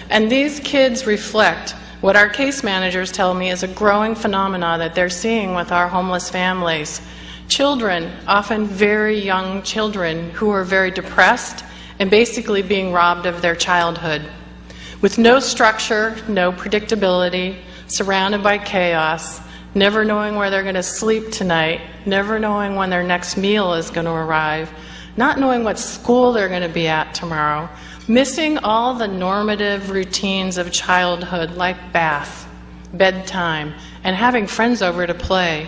And these kids reflect what our case managers tell me is a growing phenomena that they're seeing with our homeless families. Children, often very young children, who are very depressed and basically being robbed of their childhood. With no structure, no predictability, surrounded by chaos, never knowing where they're going to sleep tonight, never knowing when their next meal is going to arrive, not knowing what school they're going to be at tomorrow, missing all the normative routines of childhood like bath, bedtime, and having friends over to play.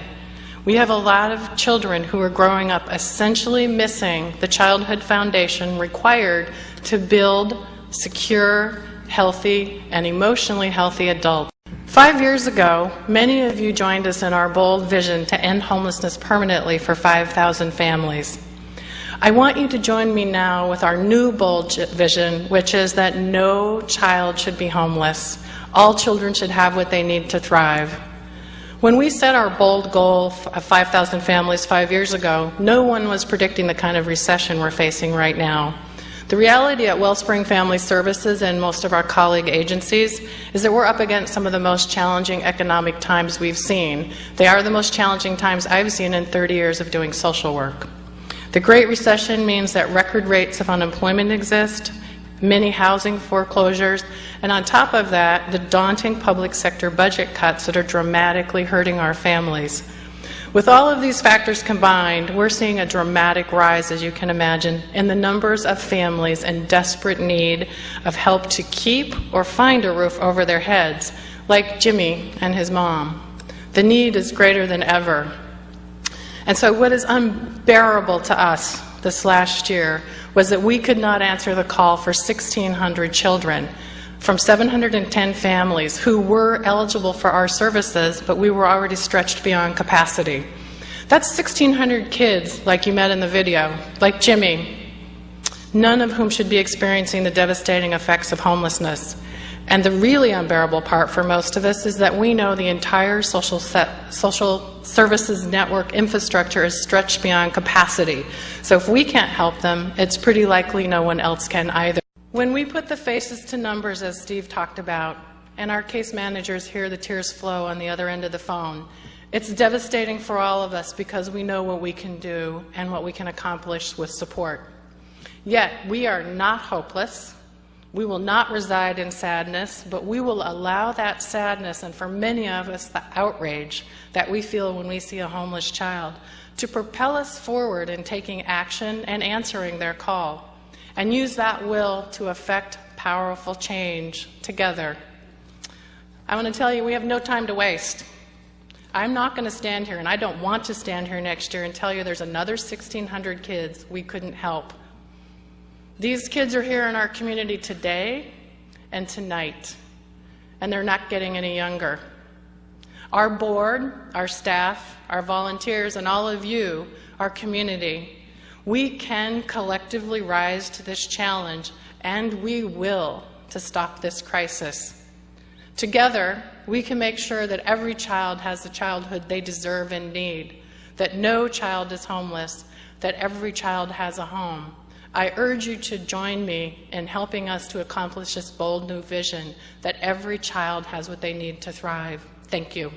We have a lot of children who are growing up essentially missing the childhood foundation required to build secure, healthy, and emotionally healthy adults. 5 years ago, many of you joined us in our bold vision to end homelessness permanently for 5,000 families. I want you to join me now with our new bold vision, which is that no child should be homeless. All children should have what they need to thrive. When we set our bold goal of 5,000 families 5 years ago, no one was predicting the kind of recession we're facing right now. The reality at Wellspring Family Services and most of our colleague agencies is that we're up against some of the most challenging economic times we've seen. They are the most challenging times I've seen in 30 years of doing social work. The Great Recession means that record rates of unemployment exist, many housing foreclosures, and on top of that, the daunting public sector budget cuts that are dramatically hurting our families. With all of these factors combined, we're seeing a dramatic rise, as you can imagine, in the numbers of families in desperate need of help to keep or find a roof over their heads, like Jimmy and his mom. The need is greater than ever. And so what is unbearable to us this last year was that we could not answer the call for 1,600 children from 710 families who were eligible for our services, but we were already stretched beyond capacity. That's 1,600 kids, like you met in the video, like Jimmy, none of whom should be experiencing the devastating effects of homelessness. And the really unbearable part for most of us is that we know the entire social services network infrastructure is stretched beyond capacity. So if we can't help them, it's pretty likely no one else can either. When we put the faces to numbers, as Steve talked about, and our case managers hear the tears flow on the other end of the phone, it's devastating for all of us because we know what we can do and what we can accomplish with support. Yet, we are not hopeless. We will not reside in sadness, but we will allow that sadness, and for many of us, the outrage that we feel when we see a homeless child, to propel us forward in taking action and answering their call, and use that will to affect powerful change together. I want to tell you, we have no time to waste. I'm not going to stand here, and I don't want to stand here next year and tell you there's another 1,600 kids we couldn't help. These kids are here in our community today and tonight, and they're not getting any younger. Our board, our staff, our volunteers, and all of you, our community, we can collectively rise to this challenge, and we will, to stop this crisis. Together, we can make sure that every child has the childhood they deserve and need, that no child is homeless, that every child has a home. I urge you to join me in helping us to accomplish this bold new vision that every child has what they need to thrive. Thank you.